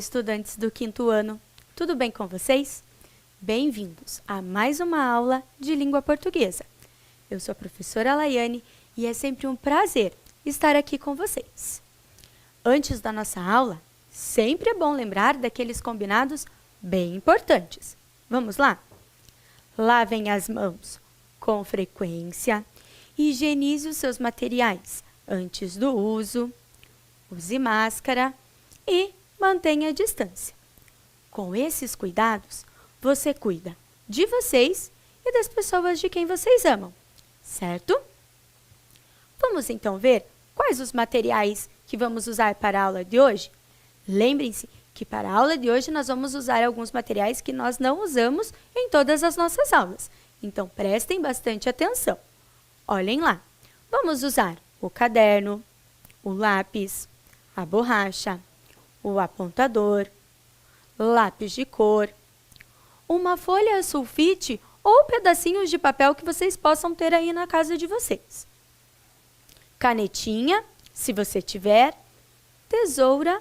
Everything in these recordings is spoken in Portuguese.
estudantes do 5º ano! Tudo bem com vocês? Bem-vindos a mais uma aula de língua portuguesa. Eu sou a professora Laiane e é sempre um prazer estar aqui com vocês. Antes da nossa aula, sempre é bom lembrar daqueles combinados bem importantes. Vamos lá? Lavem as mãos com frequência, higienize os seus materiais antes do uso, use máscara e mantenha a distância. Com esses cuidados, você cuida de vocês e das pessoas de quem vocês amam, certo? Vamos então ver quais os materiais que vamos usar para a aula de hoje? Lembrem-se que para a aula de hoje nós vamos usar alguns materiais que nós não usamos em todas as nossas aulas. Então, prestem bastante atenção. Olhem lá. Vamos usar o caderno, o lápis, a borracha, o apontador, lápis de cor, uma folha sulfite ou pedacinhos de papel que vocês possam ter aí na casa de vocês. Canetinha, se você tiver, tesoura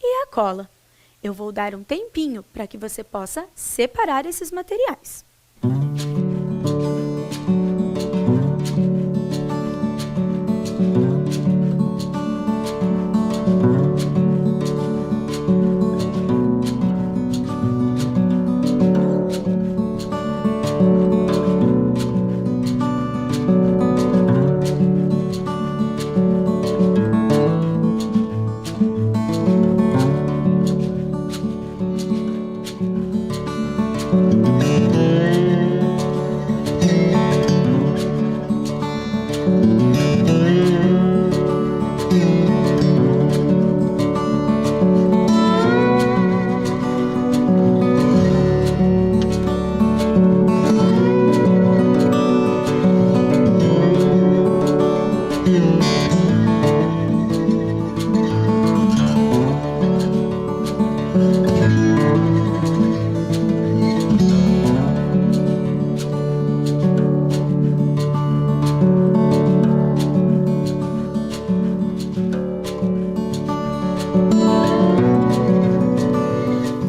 e a cola. Eu vou dar um tempinho para que você possa separar esses materiais.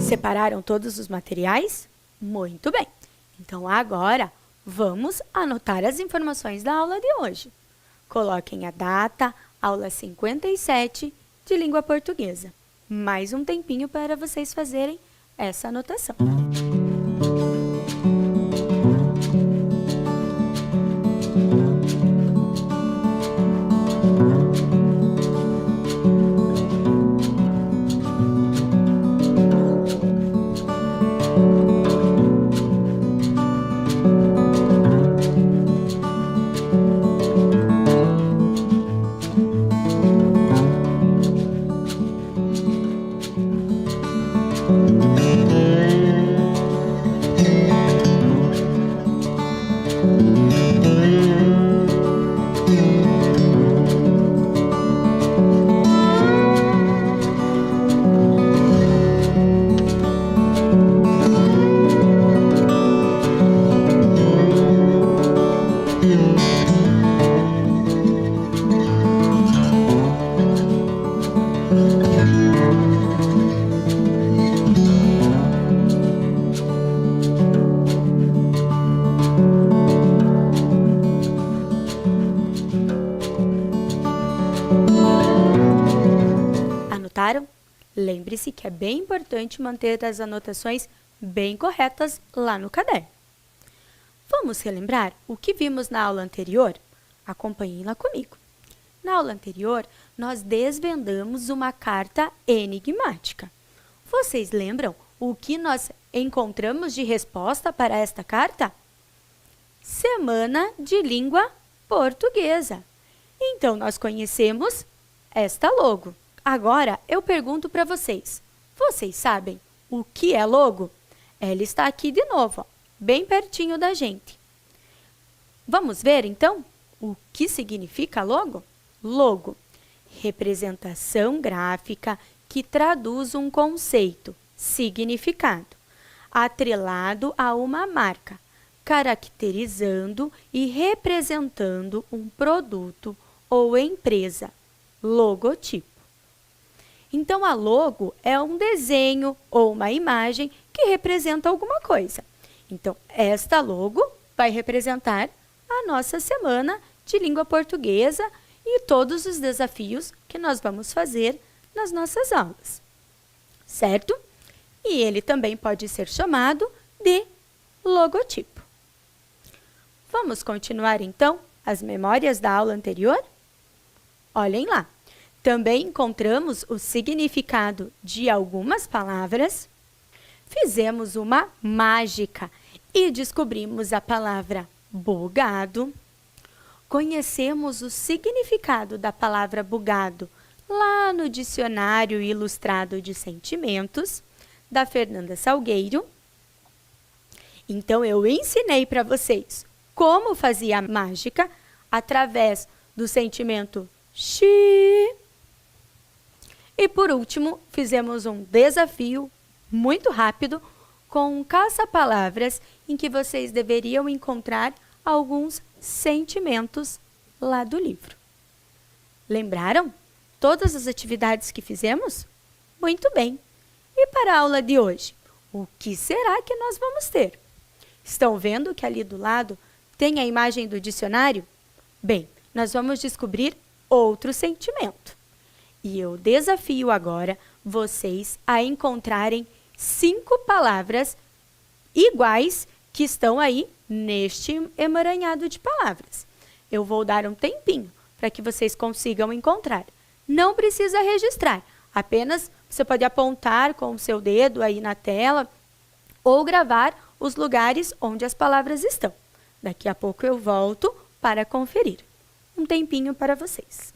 Separaram todos os materiais? Muito bem! Então, agora, vamos anotar as informações da aula de hoje. Coloquem a data, aula 57 de língua portuguesa. Mais um tempinho para vocês fazerem essa anotação. Anotaram? Lembre-se que é bem importante manter as anotações bem corretas lá no caderno. Vamos relembrar o que vimos na aula anterior? Acompanhem lá comigo. Na aula anterior, nós desvendamos uma carta enigmática. Vocês lembram o que nós encontramos de resposta para esta carta? Semana de Língua Portuguesa. Então, nós conhecemos esta logo. Agora, eu pergunto para vocês. Vocês sabem o que é logo? Ela está aqui de novo, ó, bem pertinho da gente. Vamos ver, então, o que significa logo? Logo, representação gráfica que traduz um conceito, significado, atrelado a uma marca, caracterizando e representando um produto ou empresa, logotipo. Então, a logo é um desenho ou uma imagem que representa alguma coisa. Então, esta logo vai representar a nossa semana de língua portuguesa e todos os desafios que nós vamos fazer nas nossas aulas, certo? E ele também pode ser chamado de logotipo. Vamos continuar, então, as memórias da aula anterior? Olhem lá. Também encontramos o significado de algumas palavras, fizemos uma mágica e descobrimos a palavra bugado, conhecemos o significado da palavra bugado lá no Dicionário Ilustrado de Sentimentos, da Fernanda Salgueiro. Então, eu ensinei para vocês como fazia a mágica através do sentimento xi. E, por último, fizemos um desafio muito rápido com um caça-palavras em que vocês deveriam encontrar alguns sentimentos lá do livro. Lembraram todas as atividades que fizemos? Muito bem! E para a aula de hoje, o que será que nós vamos ter? Estão vendo que ali do lado tem a imagem do dicionário? Bem, nós vamos descobrir outro sentimento. E eu desafio agora vocês a encontrarem 5 palavras iguais que estão aí neste emaranhado de palavras. Eu vou dar um tempinho para que vocês consigam encontrar. Não precisa registrar, apenas você pode apontar com o seu dedo aí na tela ou gravar os lugares onde as palavras estão. Daqui a pouco eu volto para conferir. Um tempinho para vocês.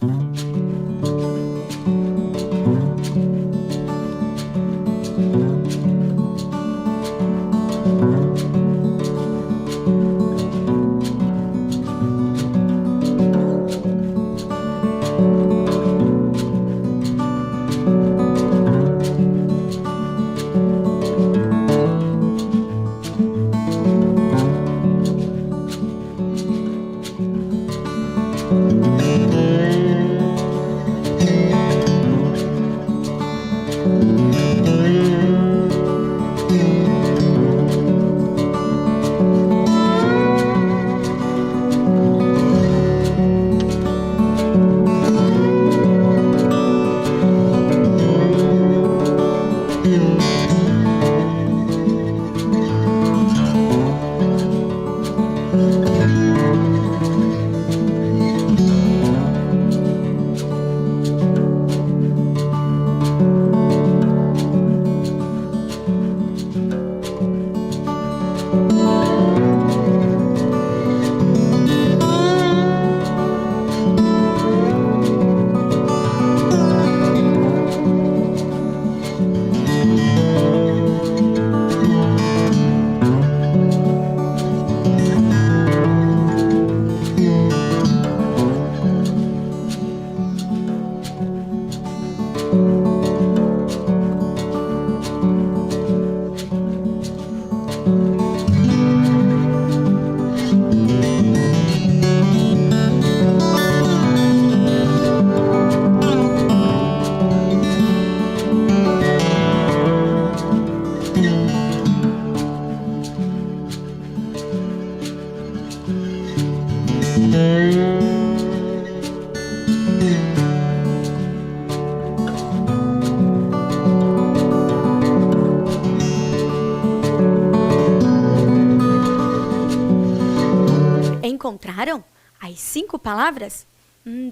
Encontraram as 5 palavras?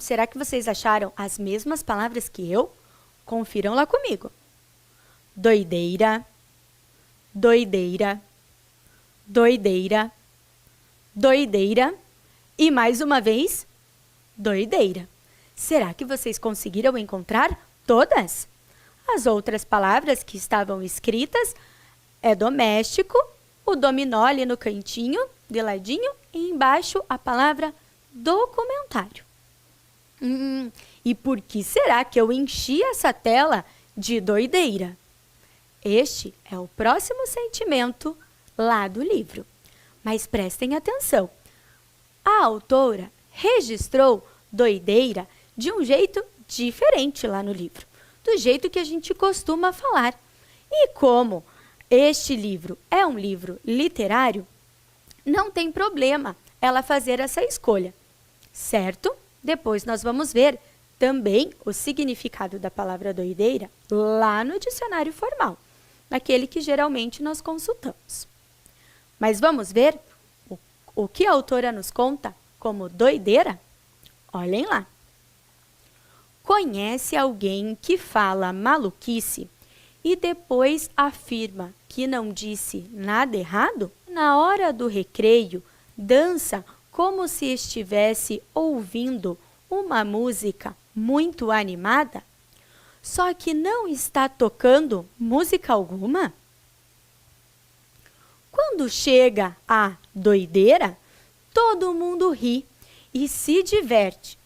Será que vocês acharam as mesmas palavras que eu? Confiram lá comigo. Doideira, doideira, doideira, doideira e mais uma vez, doideira. Será que vocês conseguiram encontrar todas? As outras palavras que estavam escritas é doméstico, o dominó ali no cantinho, de ladinho, e embaixo a palavra documentário. E por que será que eu enchi essa tela de doideira? Este é o próximo sentimento lá do livro. Mas prestem atenção. A autora registrou doideira de um jeito diferente lá no livro. do jeito que a gente costuma falar. E como este livro é um livro literário, não tem problema ela fazer essa escolha, certo? Depois nós vamos ver também o significado da palavra doideira lá no dicionário formal, naquele que geralmente nós consultamos. Mas vamos ver o que a autora nos conta como doideira? Olhem lá. Conhece alguém que fala maluquice e depois afirma que não disse nada errado? Na hora do recreio, dança como se estivesse ouvindo uma música muito animada, só que não está tocando música alguma? Quando chega a doideira, todo mundo ri e se diverte.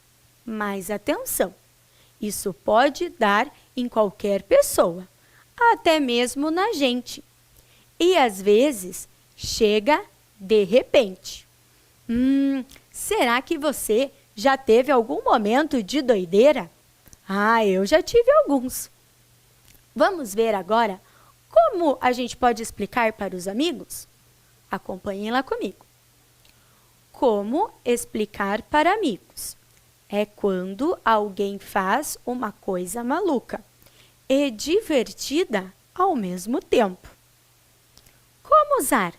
Mas atenção, isso pode dar em qualquer pessoa, até mesmo na gente. E às vezes chega de repente. Será que você já teve algum momento de doideira? Eu já tive alguns. Vamos ver agora como a gente pode explicar para os amigos? Acompanhem lá comigo. Como explicar para amigos? É quando alguém faz uma coisa maluca e divertida ao mesmo tempo. Como usar?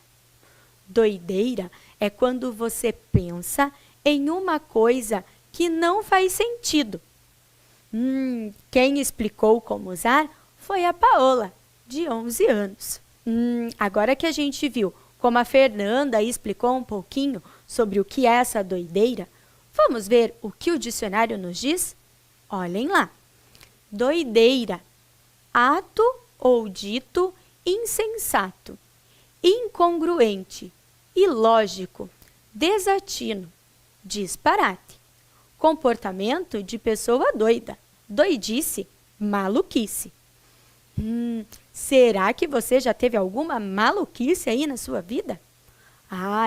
Doideira é quando você pensa em uma coisa que não faz sentido. Quem explicou como usar foi a Paola, de 11 anos. Agora que a gente viu como a Fernanda explicou um pouquinho sobre o que é essa doideira, vamos ver o que o dicionário nos diz? Olhem lá. Doideira, ato ou dito insensato, incongruente, ilógico, desatino, disparate, comportamento de pessoa doida, doidice, maluquice. Será que você já teve alguma maluquice aí na sua vida?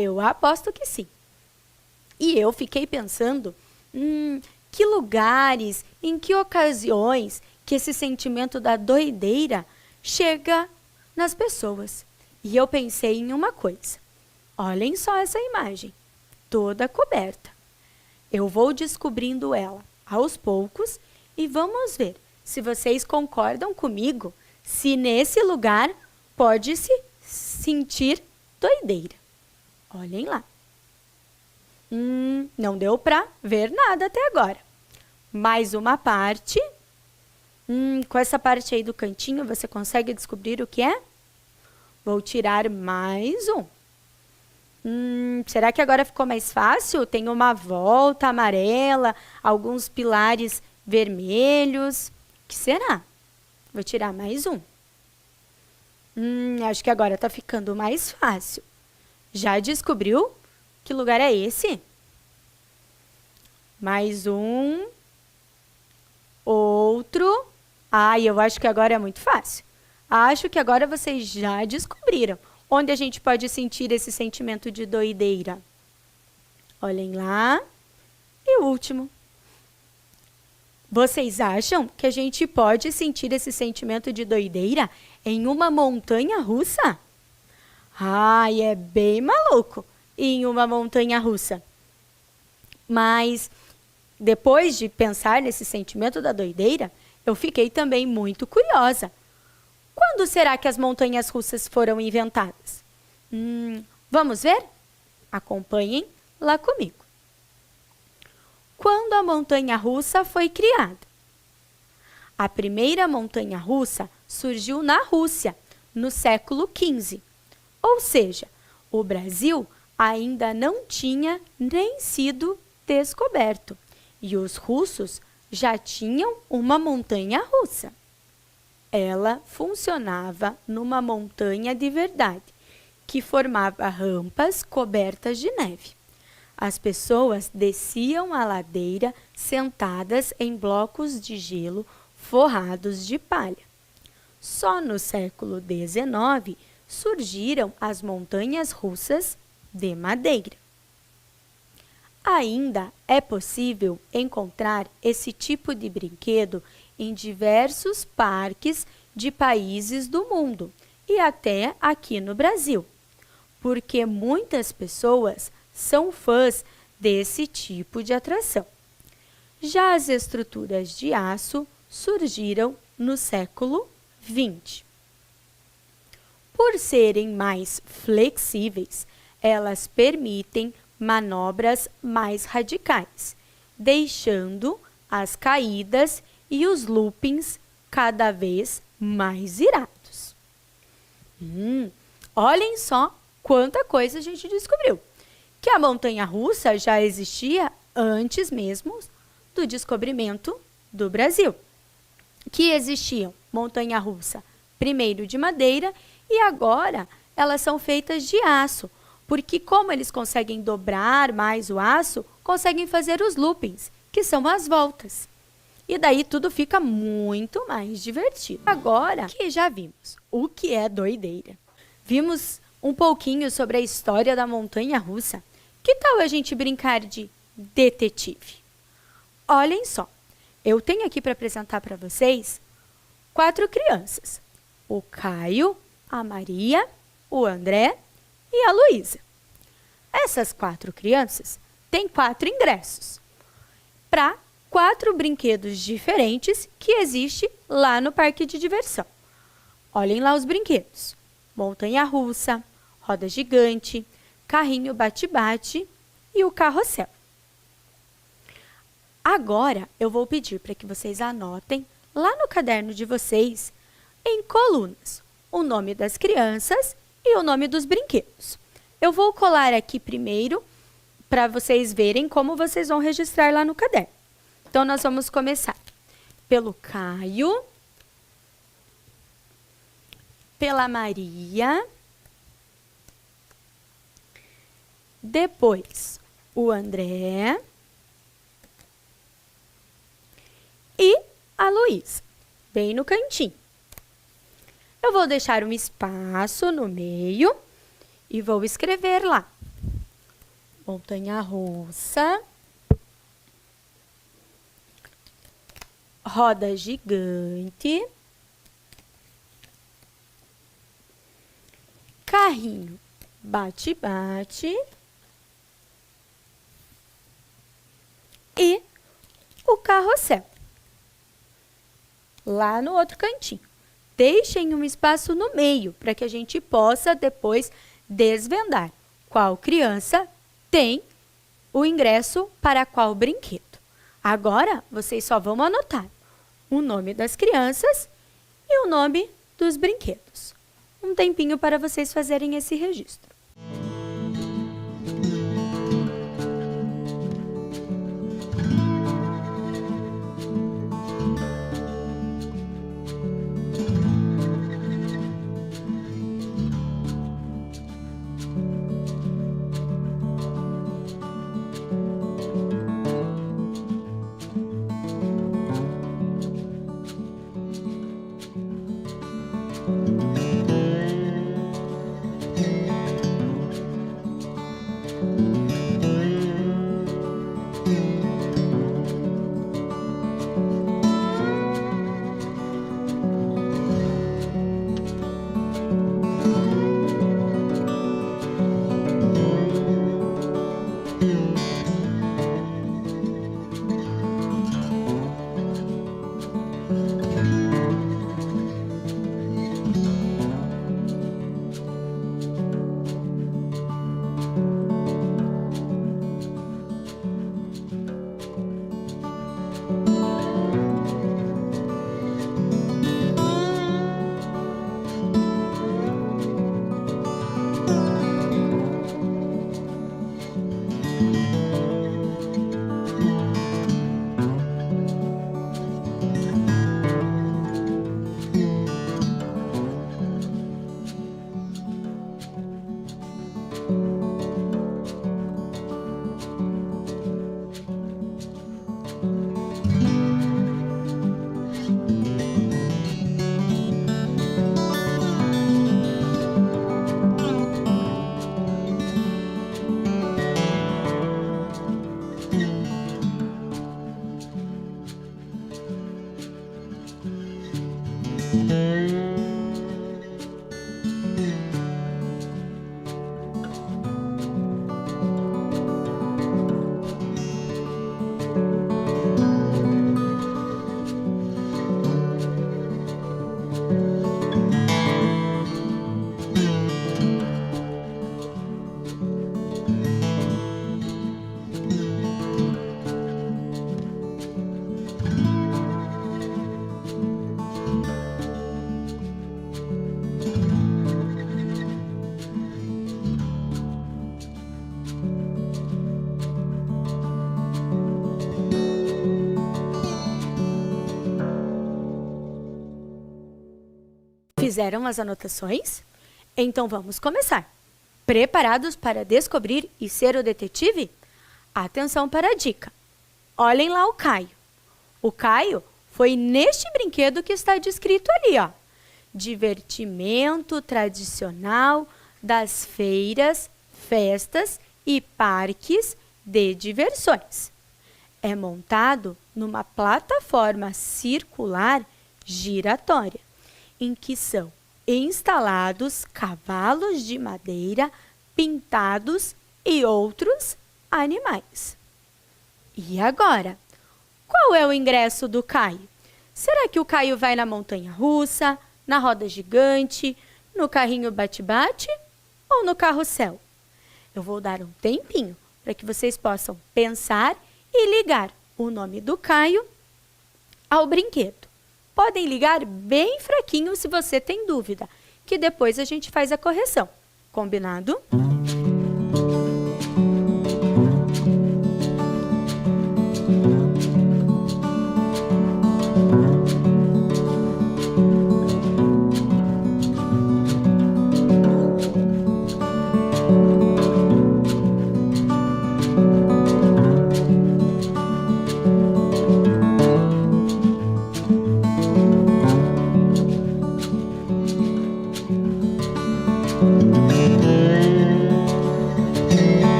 Eu aposto que sim. E eu fiquei pensando, que lugares, em que ocasiões que esse sentimento da doideira chega nas pessoas. E eu pensei em uma coisa. Olhem só essa imagem, toda coberta. Eu vou descobrindo ela aos poucos e vamos ver se vocês concordam comigo, se nesse lugar pode se sentir doideira. Olhem lá. Não deu para ver nada até agora. Mais uma parte. Com essa parte aí do cantinho, você consegue descobrir o que é? Vou tirar mais um. Será que agora ficou mais fácil? Tem uma volta amarela, alguns pilares vermelhos. O que será? Vou tirar mais um. Acho que agora está ficando mais fácil. Já descobriu que lugar é esse? Mais um. Outro. Eu acho que agora é muito fácil. Acho que agora vocês já descobriram onde a gente pode sentir esse sentimento de doideira. Olhem lá. E o último. Vocês acham que a gente pode sentir esse sentimento de doideira em uma montanha russa? É bem maluco em uma montanha russa. Mas depois de pensar nesse sentimento da doideira, eu fiquei também muito curiosa. Quando será que as montanhas russas foram inventadas? Vamos ver? Acompanhem lá comigo. Quando a montanha russa foi criada? A primeira montanha russa surgiu na Rússia, no século XV. Ou seja, o Brasil ainda não tinha nem sido descoberto e os russos já tinham uma montanha russa. Ela funcionava numa montanha de verdade, que formava rampas cobertas de neve. As pessoas desciam a ladeira sentadas em blocos de gelo forrados de palha. Só no século XIX surgiram as montanhas russas de madeira. Ainda é possível encontrar esse tipo de brinquedo em diversos parques de países do mundo e até aqui no Brasil, porque muitas pessoas são fãs desse tipo de atração. Já as estruturas de aço surgiram no século XX. Por serem mais flexíveis, elas permitem manobras mais radicais, deixando as caídas e os loopings cada vez mais irados. Olhem só quanta coisa a gente descobriu. Que a montanha-russa já existia antes mesmo do descobrimento do Brasil. Que existiam montanha-russa primeiro de madeira e agora elas são feitas de aço, porque como eles conseguem dobrar mais o aço, conseguem fazer os loopings, que são as voltas. E daí tudo fica muito mais divertido. Agora que já vimos o que é doideira, vimos um pouquinho sobre a história da montanha-russa, que tal a gente brincar de detetive? Olhem só, eu tenho aqui para apresentar para vocês 4 crianças. O Caio, a Maria, o André e a Luísa. Essas 4 crianças têm 4 ingressos para 4 brinquedos diferentes que existem lá no parque de diversão. Olhem lá os brinquedos: montanha-russa, roda gigante, carrinho bate-bate e o carrossel. Agora, eu vou pedir para que vocês anotem lá no caderno de vocês, em colunas, o nome das crianças e o nome dos brinquedos. Eu vou colar aqui primeiro para vocês verem como vocês vão registrar lá no caderno. Então, nós vamos começar pelo Caio, pela Maria, depois o André e a Luísa, bem no cantinho. Eu vou deixar um espaço no meio e vou escrever lá: montanha-russa, roda gigante, carrinho bate-bate e o carrossel. Lá no outro cantinho. Deixem um espaço no meio para que a gente possa depois desvendar qual criança tem o ingresso para qual brinquedo. Agora, vocês só vão anotar o nome das crianças e o nome dos brinquedos. Um tempinho para vocês fazerem esse registro. Fizeram as anotações? Então vamos começar. Preparados para descobrir e ser o detetive? Atenção para a dica. Olhem lá o Caio. O Caio foi neste brinquedo que está descrito ali, ó. Divertimento tradicional das feiras, festas e parques de diversões. É montado numa plataforma circular giratória, em que são instalados cavalos de madeira pintados e outros animais. E agora? Qual é o ingresso do Caio? Será que o Caio vai na montanha-russa, na roda gigante, no carrinho bate-bate ou no carrossel? Eu vou dar um tempinho para que vocês possam pensar e ligar o nome do Caio ao brinquedo. Podem ligar bem fraquinho se você tem dúvida, que depois a gente faz a correção. Combinado?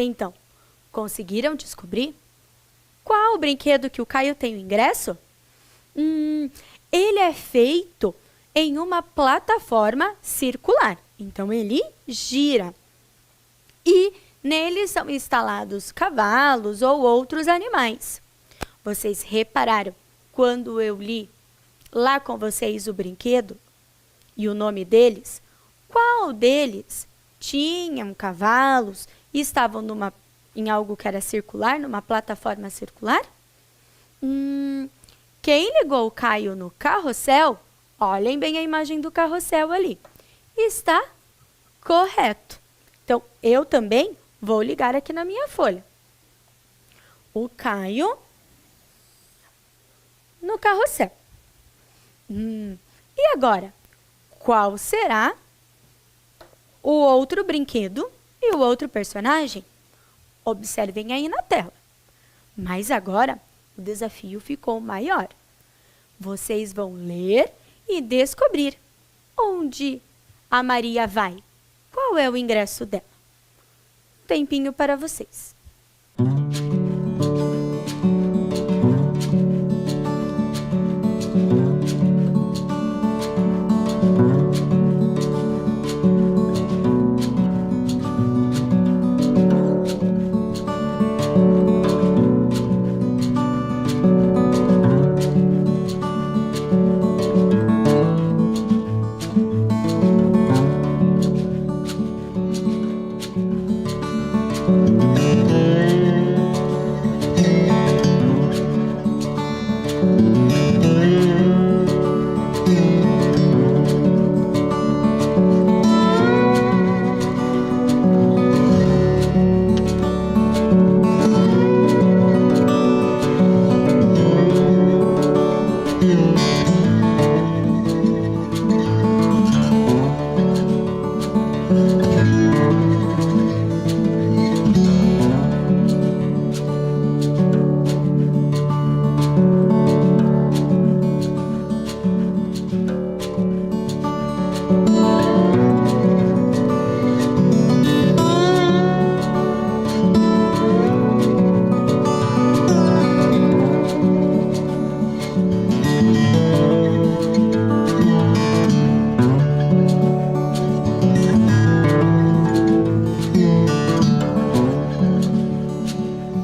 Então, conseguiram descobrir? Qual o brinquedo que o Caio tem o ingresso? Ele é feito em uma plataforma circular. Então, ele gira. E nele são instalados cavalos ou outros animais. Vocês repararam quando eu li lá com vocês o brinquedo e o nome deles? Qual deles tinham cavalos e estavam em algo que era circular, numa plataforma circular? Quem ligou o Caio no carrossel, olhem bem a imagem do carrossel ali, está correto. Então, eu também vou ligar aqui na minha folha. O Caio no carrossel. E agora, qual será o outro brinquedo e o outro personagem? Observem aí na tela. Mas agora, o desafio ficou maior. Vocês vão ler e descobrir onde a Maria vai. Qual é o ingresso dela? Tempinho para vocês.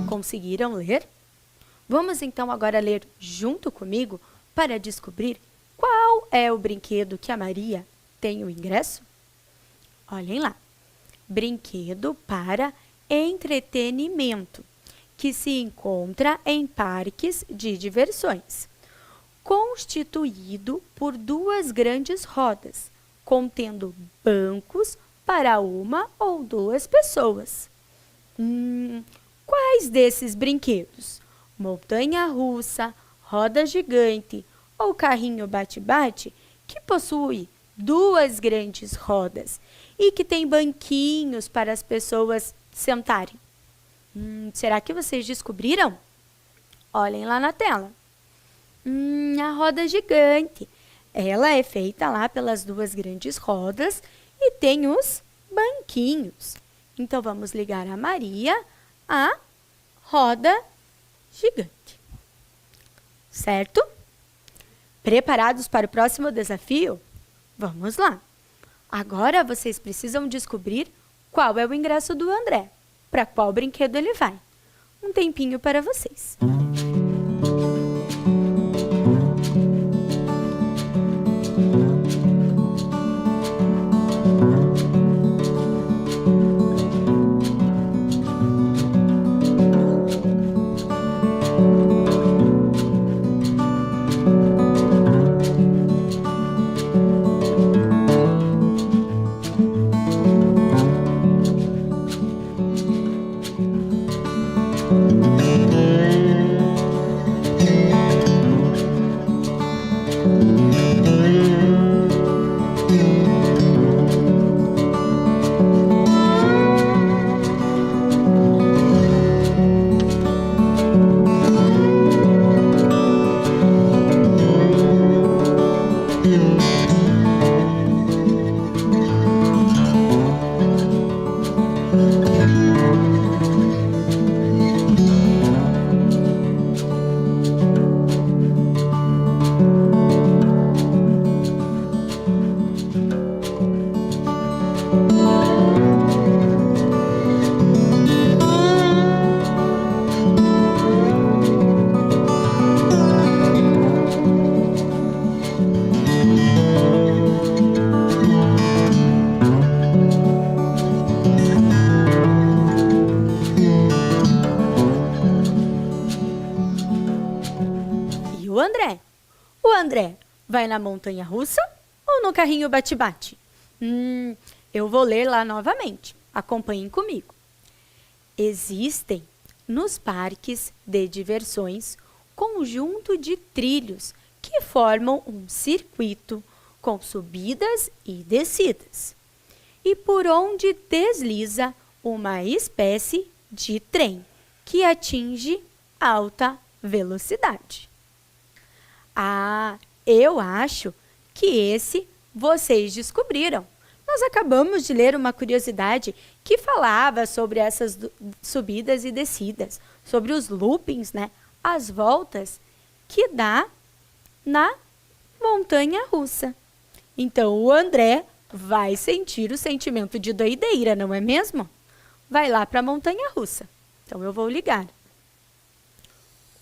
Conseguiram ler? Vamos então agora ler junto comigo para descobrir qual é o brinquedo que a Maria tem o ingresso? Olhem lá. Brinquedo para entretenimento, que se encontra em parques de diversões, constituído por duas grandes rodas, contendo bancos para uma ou duas pessoas. Quais desses brinquedos? Montanha-russa, roda gigante ou carrinho bate-bate que possui duas grandes rodas e que tem banquinhos para as pessoas sentarem? Será que vocês descobriram? Olhem lá na tela. A roda gigante. Ela é feita lá pelas duas grandes rodas e tem os banquinhos. Então, vamos ligar a Maria à roda gigante. Certo? Preparados para o próximo desafio? Vamos lá! Agora, vocês precisam descobrir qual é o ingresso do André. Para qual brinquedo ele vai? Um tempinho para vocês. E o André? O André vai na montanha-russa ou no carrinho bate-bate? Eu vou ler lá novamente. Acompanhem comigo. Existem nos parques de diversões conjunto de trilhos que formam um circuito com subidas e descidas, e por onde desliza uma espécie de trem que atinge alta velocidade. Eu acho que esse vocês descobriram. Nós acabamos de ler uma curiosidade que falava sobre essas subidas e descidas, sobre os loopings, né? As voltas que dá na montanha-russa. Então, o André vai sentir o sentimento de doideira, não é mesmo? Vai lá para a montanha-russa. Então, eu vou ligar.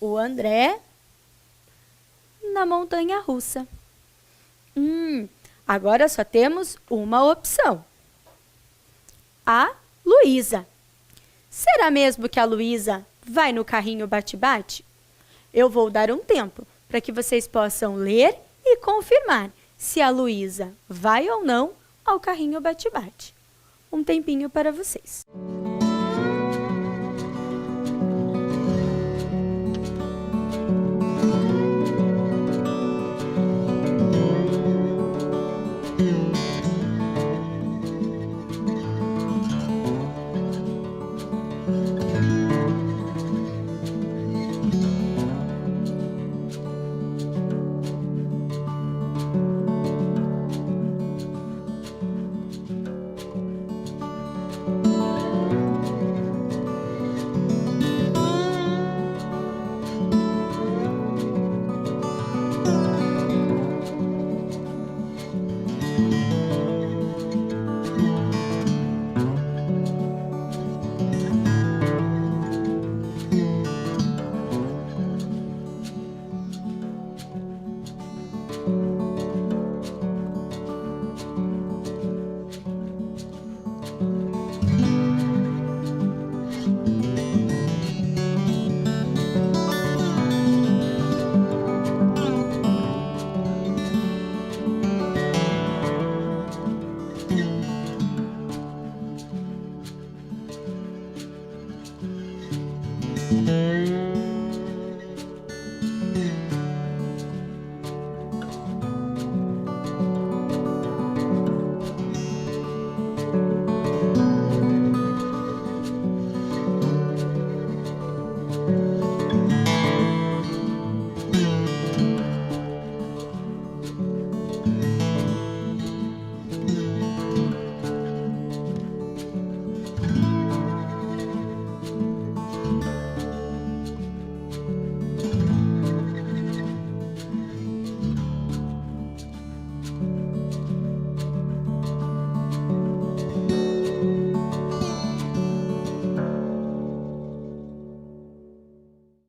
O André na montanha-russa. Agora só temos uma opção. A Luísa. Será mesmo que a Luísa vai no carrinho bate-bate? Eu vou dar um tempo para que vocês possam ler e confirmar se a Luísa vai ou não ao carrinho bate-bate. Um tempinho para vocês.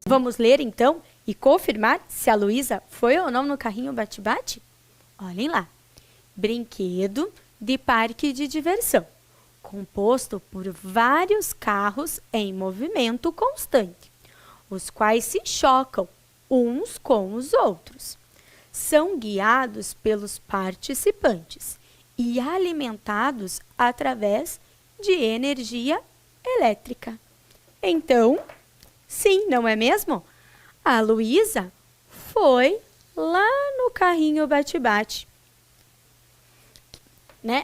Vamos ler, então, e confirmar se a Luísa foi ou não no carrinho bate-bate? Olhem lá. Brinquedo de parque de diversão, composto por vários carros em movimento constante, os quais se chocam uns com os outros. São guiados pelos participantes e alimentados através de energia elétrica. Então, sim, não é mesmo? A Luísa foi lá no carrinho bate-bate.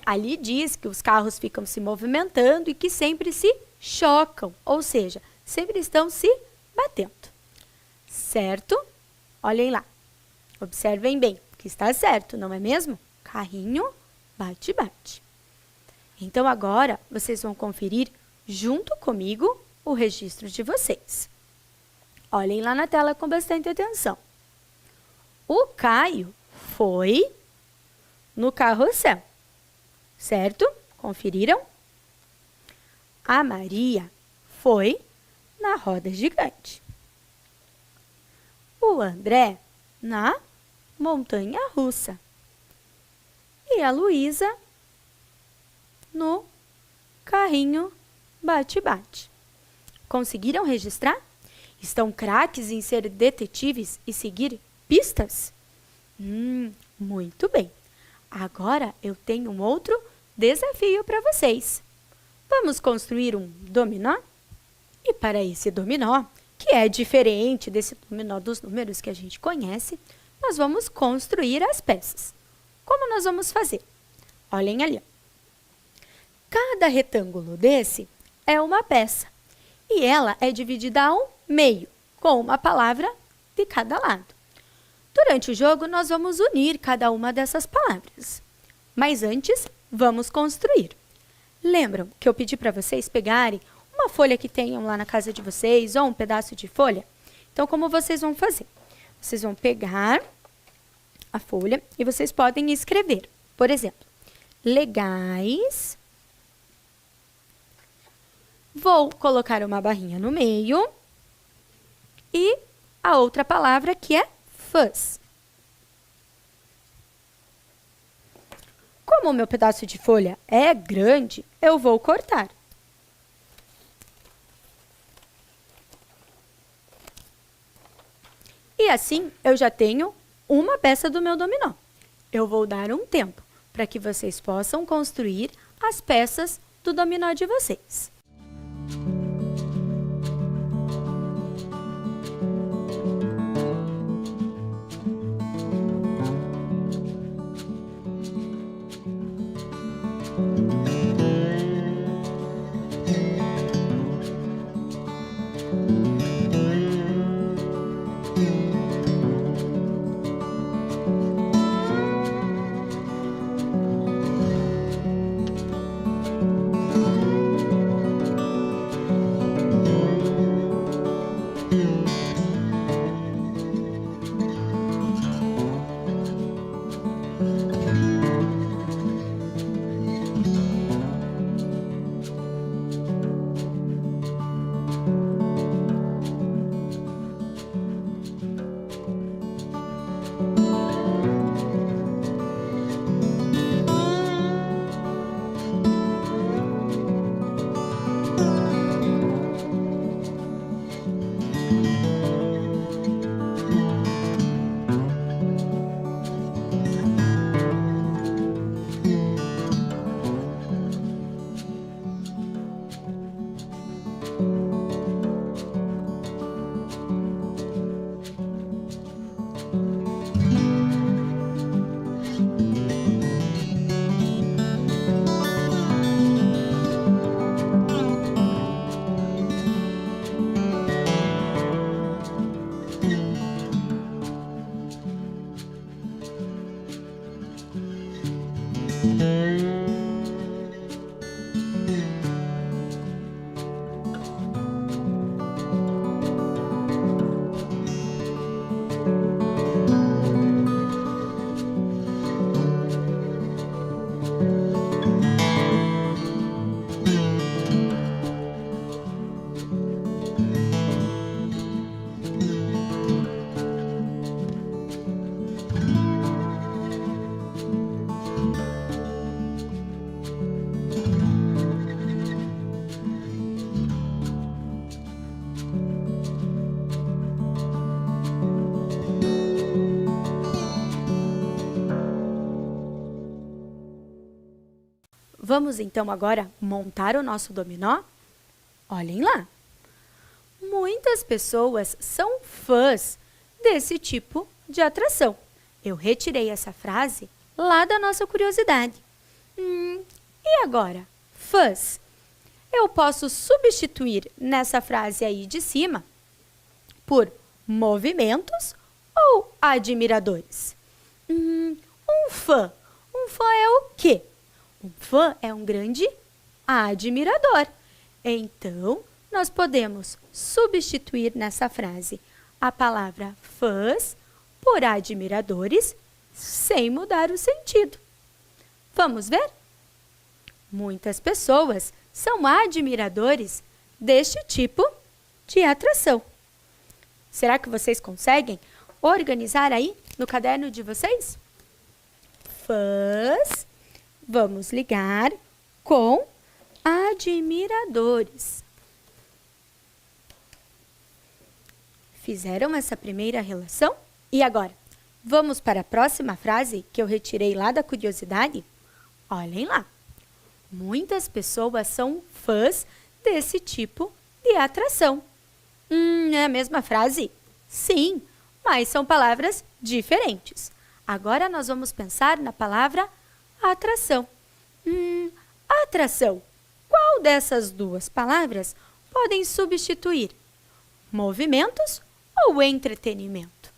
Ali diz que os carros ficam se movimentando e que sempre se chocam, ou seja, sempre estão se batendo. Certo? Olhem lá. Observem bem, que está certo, não é mesmo? Carrinho bate-bate. Então, agora, vocês vão conferir junto comigo o registro de vocês. Olhem lá na tela com bastante atenção. O Caio foi no carrossel, certo? Conferiram? A Maria foi na roda gigante. O André na montanha-russa. E a Luísa no carrinho bate-bate. Conseguiram registrar? Estão craques em ser detetives e seguir pistas? Muito bem. Agora eu tenho um outro desafio para vocês. Vamos construir um dominó? E para esse dominó, que é diferente desse dominó dos números que a gente conhece, nós vamos construir as peças. Como nós vamos fazer? Olhem ali. Cada retângulo desse é uma peça e ela é dividida ao meio, com uma palavra de cada lado. Durante o jogo, nós vamos unir cada uma dessas palavras. Mas antes, vamos construir. Lembram que eu pedi para vocês pegarem uma folha que tenham lá na casa de vocês ou um pedaço de folha? Então, como vocês vão fazer? Vocês vão pegar a folha e vocês podem escrever. Por exemplo, legais. Vou colocar uma barrinha no meio e a outra palavra que é fãs. Como o meu pedaço de folha é grande, eu vou cortar. E assim, eu já tenho uma peça do meu dominó. Eu vou dar um tempo para que vocês possam construir as peças do dominó de vocês. Vamos então agora montar o nosso dominó? Olhem lá! Muitas pessoas são fãs desse tipo de atração. Eu retirei essa frase lá da nossa curiosidade. E agora? Fãs. Eu posso substituir nessa frase aí de cima por movimentos ou admiradores? Um fã. Um fã é o quê? Um fã é um grande admirador. Então, nós podemos substituir nessa frase a palavra fãs por admiradores sem mudar o sentido. Vamos ver? Muitas pessoas são admiradores deste tipo de atração. Será que vocês conseguem organizar aí no caderno de vocês? Fãs. Vamos ligar com admiradores. Fizeram essa primeira relação? E agora, vamos para a próxima frase que eu retirei lá da curiosidade? Olhem lá. Muitas pessoas são fãs desse tipo de atração. É a mesma frase? Sim, mas são palavras diferentes. Agora nós vamos pensar na palavra atração. Atração. Qual dessas duas palavras podem substituir movimentos ou entretenimento?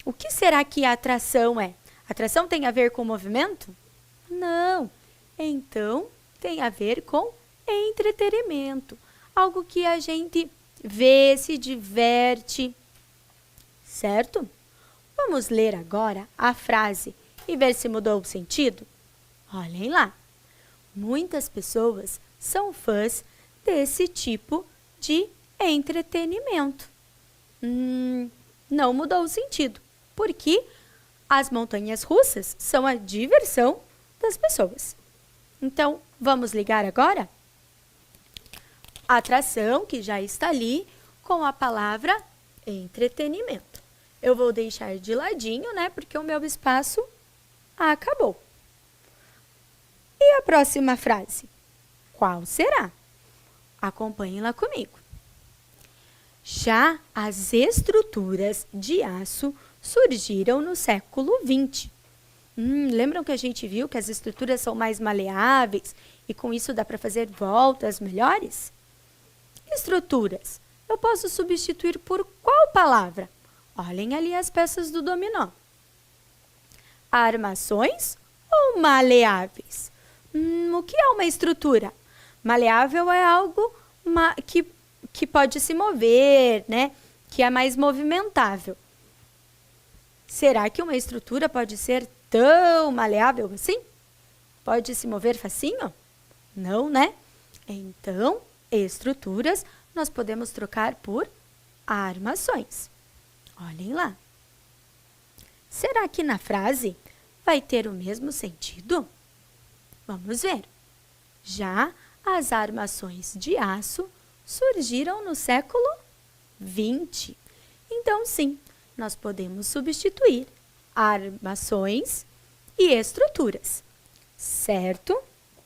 O que será que a atração é? Atração tem a ver com movimento? Não. Então, tem a ver com entretenimento. Algo que a gente vê, se diverte. Certo? Vamos ler agora a frase e ver se mudou o sentido? Olhem lá. Muitas pessoas são fãs desse tipo de entretenimento. Não mudou o sentido, porque as montanhas russas são a diversão das pessoas. Então, vamos ligar agora? Atração, que já está ali, com a palavra entretenimento. Eu vou deixar de ladinho, né? Porque o meu espaço acabou. E a próxima frase? Qual será? Acompanhem lá comigo. Já as estruturas de aço surgiram no século XX. Lembram que a gente viu que as estruturas são mais maleáveis e com isso dá para fazer voltas melhores? Estruturas. Eu posso substituir por qual palavra? Olhem ali as peças do dominó. Armações ou maleáveis? O que é uma estrutura? Maleável é algo que pode se mover, né? Que é mais movimentável. Será que uma estrutura pode ser tão maleável assim? Pode se mover facinho? Não, né? Então, estruturas nós podemos trocar por armações. Olhem lá. Será que na frase vai ter o mesmo sentido? Vamos ver. Já as armações de aço surgiram no século XX. Então, sim, nós podemos substituir armações e estruturas, certo?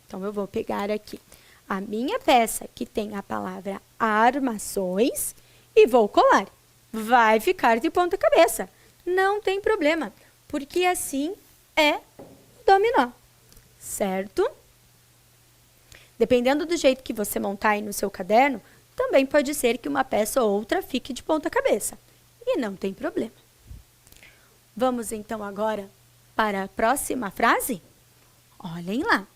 Então, eu vou pegar aqui a minha peça que tem a palavra armações e vou colar. Vai ficar de ponta cabeça. Não tem problema, porque assim é o dominó, certo? Dependendo do jeito que você montar aí no seu caderno, também pode ser que uma peça ou outra fique de ponta cabeça. E não tem problema. Vamos então agora para a próxima frase? Olhem lá.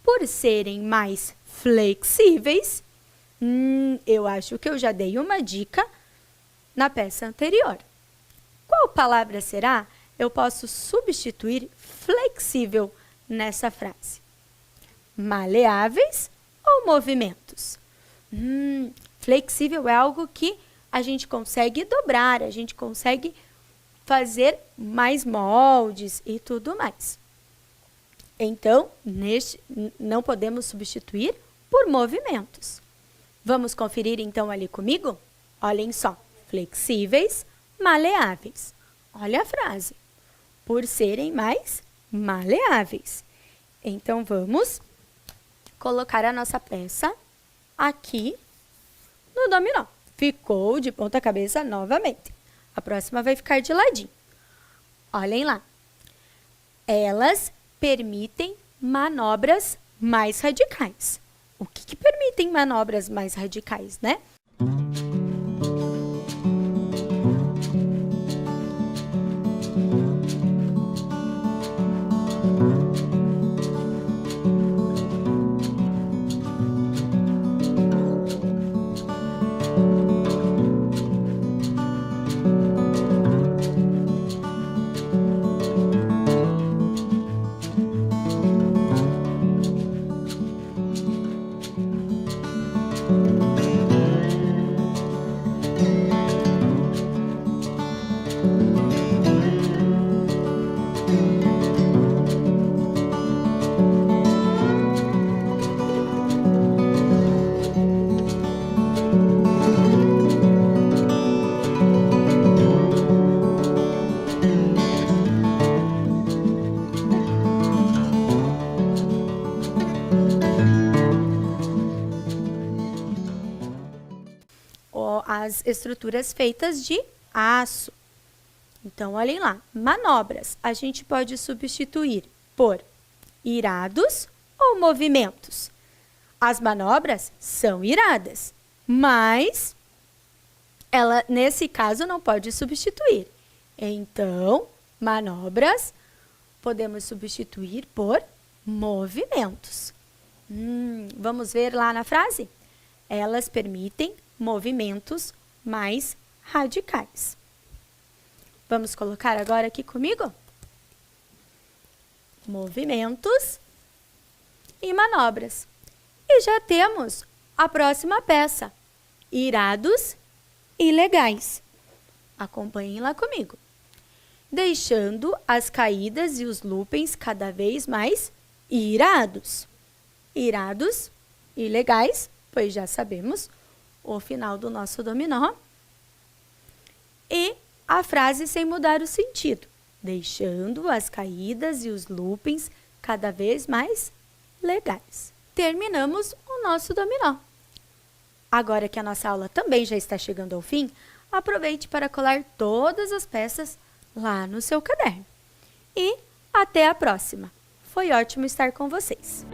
Por serem mais flexíveis, eu acho que eu já dei uma dica na peça anterior. Qual palavra será? Eu posso substituir flexível nessa frase. Maleáveis ou movimentos? Flexível é algo que a gente consegue dobrar, a gente consegue fazer mais moldes e tudo mais. Então, não podemos substituir por movimentos. Vamos conferir então ali comigo? Olhem só, flexíveis, maleáveis. Olha a frase. Por serem mais maleáveis. Então, vamos colocar a nossa peça aqui no dominó. Ficou de ponta cabeça novamente. A próxima vai ficar de ladinho. Olhem lá. Elas permitem manobras mais radicais. O que permitem manobras mais radicais, né? As estruturas feitas de aço. Então, olhem lá, manobras a gente pode substituir por irados ou movimentos. As manobras são iradas, mas ela, nesse caso, não pode substituir. Então, manobras podemos substituir por movimentos. Vamos ver lá na frase? Elas permitem movimentos mais radicais. Vamos colocar agora aqui comigo? Movimentos e manobras. E já temos a próxima peça, irados e legais. Acompanhem lá comigo. Deixando as caídas e os loopings cada vez mais irados. Irados e legais, pois já sabemos o final do nosso dominó. E a frase sem mudar o sentido, deixando as caídas e os loopings cada vez mais legais. Terminamos o nosso dominó. Agora que a nossa aula também já está chegando ao fim, aproveite para colar todas as peças lá no seu caderno. E até a próxima! Foi ótimo estar com vocês!